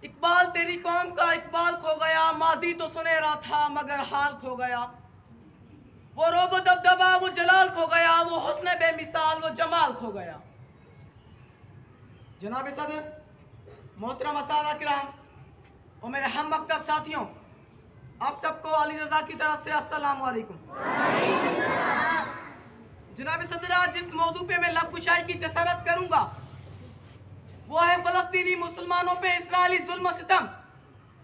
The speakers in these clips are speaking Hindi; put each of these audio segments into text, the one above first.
इकबाल तेरी कौम का इकबाल खो गया, माजी तो सुनहरा था मगर हाल खो गया। वो रोब दबदबा वो जलाल खो गया, वो हुस्न बेमिसाल वो जमाल खो गया। जनाब सदर, मोहतरम असादा किराम और मेरे हम मकतब साथियों, आप सबको अली रजा की तरफ से अस्सलाम वालेकुम। जनाब सदर, आज जिस मौजू पे मैं लबकुशाई की जसरत करूंगा वो है फलस्तीनी मुसलमानों पे इस्राएली जुल्म सितम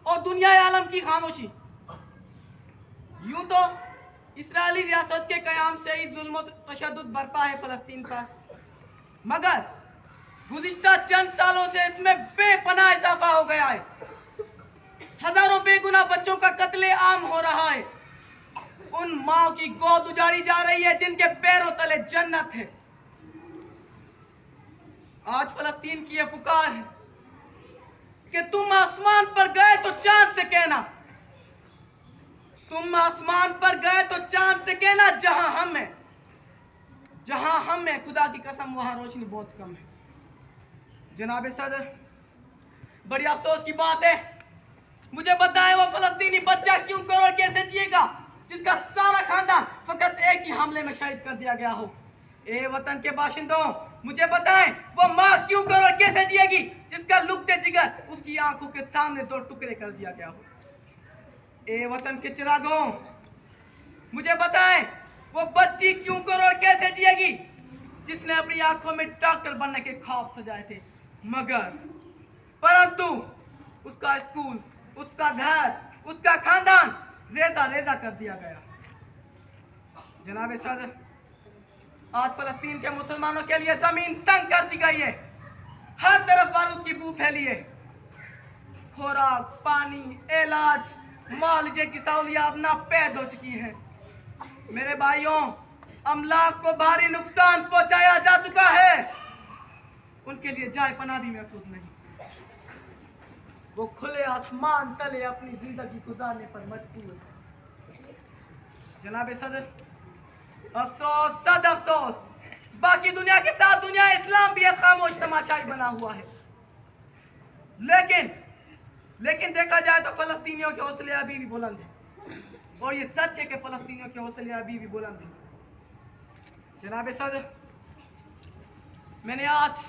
और दुनिया आलम की खामोशी। यूं तो इस्राएली रियासत के कयाम से ही जुल्म तशद्दुद बरपा है फलस्तीन पर, मगर गुज़िश्ता चंद सालों से इसमें बेपनाह इजाफा हो गया है। हजारों बेगुनाह बच्चों का कत्ले आम हो रहा है। उन माओ की गोद उजाड़ी जा रही है जिनके पैरों तले जन्नत है। आज फलस्तीन की यह पुकार है कि तुम आसमान पर गए तो चांद से कहना, तुम आसमान पर गए तो चांद से कहना, जहां हम हैं खुदा की कसम वहां रोशनी बहुत कम है। जनाब सदर, बड़ी अफसोस की बात है, मुझे बताएं वो फलस्तीनी बच्चा क्यों करोड़ कैसे जिएगा जिसका सारा खानदान फकत एक ही हमले में शहीद कर दिया गया हो। ए वतन के बाशिंदों, मुझे बताएं वो माँ क्यों करोड़ कैसे जिएगी जिसका लुकते जिगर उसकी आंखों के सामने दो टुकड़े कर दिया गया हो। ए वतन के चिरागों, मुझे बताएं वो बच्ची क्यों करोड़ कैसे जिएगी जिसने अपनी आंखों में डॉक्टर बनने के ख्वाब सजाए थे, मगर परंतु उसका स्कूल, उसका घर, उसका खानदान रेजा रेजा कर दिया गया। जनाब सदर, आज फलस्तीन के मुसलमानों के लिए जमीन तंग कर दी गई है। हर तरफ बारूद की बू फैली है। खुराक, पानी, इलाज, मुआवजे की सहूलियात नापैद हो चुकी हैं। मेरे भाइयों, अमलाक को भारी नुकसान पहुंचाया जा चुका है। उनके लिए जाए पनाह भी महफूज नहीं। वो खुले आसमान तले अपनी जिंदगी गुजारने पर मजबूर है। जनाब सदर, अफसोस सद अफसोस, बाकी दुनिया के साथ दुनिया इस्लाम भी एक खामोश तमाशाई बना हुआ है। लेकिन देखा जाए तो फलस्तीनियों के हौसले अभी भी बुलंद हैं, और ये सच है कि फलस्तीनियों के हौसले अभी भी बुलंद हैं। जनाब सदर, मैंने आज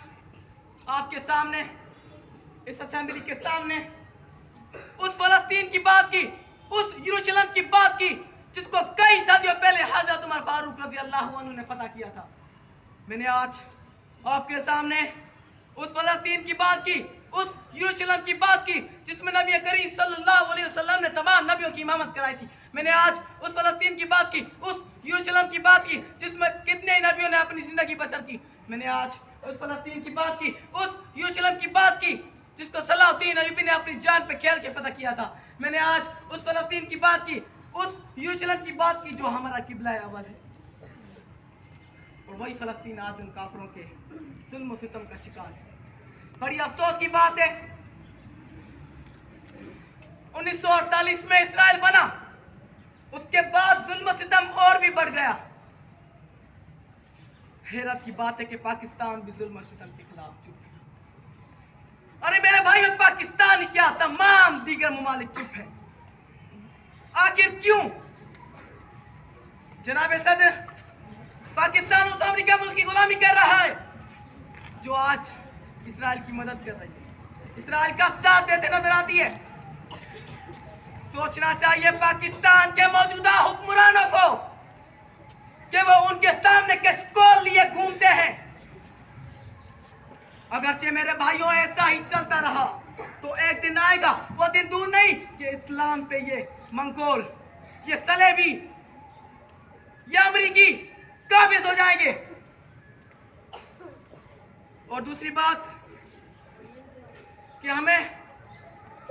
आपके सामने, इस असेंबली के सामने उस फलस्तीन की बात की, उस यरूशलेम की बात की जिसको कई सदियों पहले हजरत उमर फारूक रज़ी अल्लाह अन्हु ने फतह किया था। मैंने आज आपके सामने उस फलस्तीन की बात की, उस यरूशलेम की बात की जिसमें नबी करीम सल्लल्लाहु अलैहि वसल्लम ने तमाम नबियों की इमामत कराई थी। मैंने आज उस फलस्तीन की बात की, उस यरूशलेम की बात की जिसमें कितने नबियों ने अपनी जिंदगी बसर की। मैंने आज उस फलस्तीन की बात की, उस यरूशलेम की बात की जिसको सलाहुद्दीन अय्यूबी ने अपनी जान पे खेल के फतह किया था। मैंने आज उस फलस्तीन की बात की, उस यरूशलेम की बात की जो हमारा किबला अव्वल है, और वही फलस्तीन आज उन काफिरों के जुल्म सितम का शिकार है। बड़ी अफसोस की बात है, 1948 में इसराइल बना, उसके बाद जुल्म सितम और भी बढ़ गया। हैरत की बात है कि पाकिस्तान भी जुल्म सितम के खिलाफ चुप है। अरे मेरे भाइयों, पाकिस्तान क्या तमाम दीगर मुमालिक चुप है। आखिर क्यों? जनाब सदर, पाकिस्तान उस अमेरिका मुल्क की गुलामी कर रहा है जो आज इसराइल की मदद कर रही है, इसराइल का साथ देते नजर आती है। सोचना चाहिए पाकिस्तान के मौजूदा हुक्मरानों को कि वो उनके सामने कशकोल लिए घूमते हैं। अगरचे मेरे भाइयों ऐसा ही चलता रहा तो एक दिन आएगा, वो दिन दूर नहीं कि इस्लाम पे ये मंगोल, ये सलेबी, ये अमरीकी काबिज हो जाएंगे। और दूसरी बात कि हमें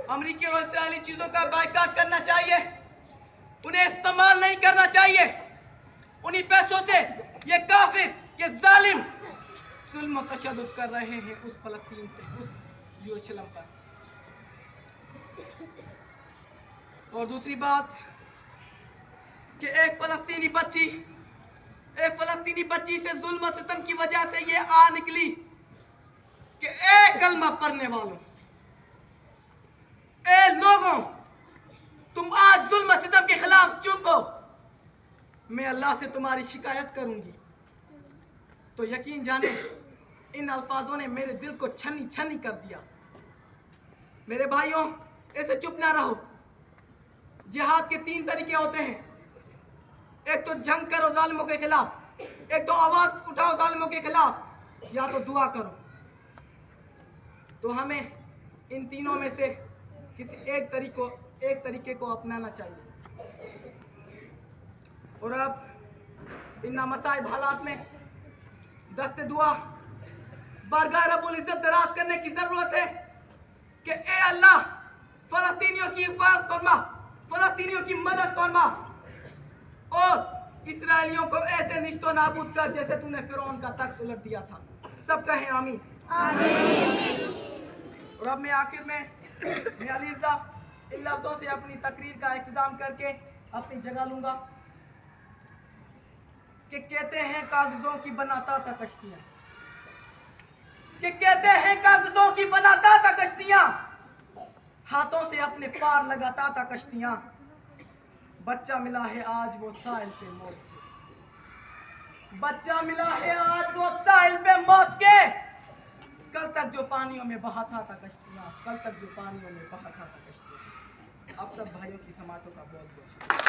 अमरीकी और इस्राएली चीजों का बायकॉट करना चाहिए, उन्हें इस्तेमाल नहीं करना चाहिए। उन्हीं पैसों से ये काफिर, ये जालिम जुल्म तशद्दुद कर रहे हैं उस फलस्तीन पे, उस यरूशलेम पर। और दूसरी बात कि एक फलस्तीनी बच्ची से जुल्म सितम की वजह से ये आ निकली कि एक कलमा पढ़ने वालों, ए लोगों, तुम आज जुल्म सितम के खिलाफ चुप हो, मैं अल्लाह से तुम्हारी शिकायत करूंगी। तो यकीन जाने इन अल्फाजों ने मेरे दिल को छन्नी छन्नी कर दिया। मेरे भाइयों, ऐसे चुप ना रहो। जिहाद के 3 तरीके होते हैं। एक तो जंग करो जालिमों के खिलाफ, एक तो आवाज उठाओ जालिमों के खिलाफ, या तो दुआ करो। तो हमें इन तीनों में से किसी एक तरीके को अपनाना चाहिए। और अब इन नामसाइब हालात में दस्ते दुआ बारगाह रब्बुल इज्जत दराज करने की जरूरत है कि ए अल्लाह, फलस्तीनियों की हिफाजत फरमा, फलस्तीनियों की मदद फरमा और इसराइलियों को ऐसे निश्तो नाबूद कर जैसे तूने फिरौन का तख्त उलट दिया था। सब कहें आमीन। और अब मैं आखिर में अली रज़ा इन लफ्जों से अपनी तकरीर का इख्तिताम करके अपनी जगह लूंगा कि कहते हैं कागजों की बनाता था कश्तियां, कि कहते हैं कागजों की बनाता था कश्तियां, हाथों से अपने पार लगाता था कश्तियां। बच्चा मिला है आज वो साहिल पे मौत के, बच्चा मिला है आज वो साहिल पे मौत के। कल तक जो पानियों में बहाता था कश्तियां, कल तक जो पानियों में बहाता था कश्तियां। आप सब भाइयों की समातों का बहुत बहुत शुक्रिया।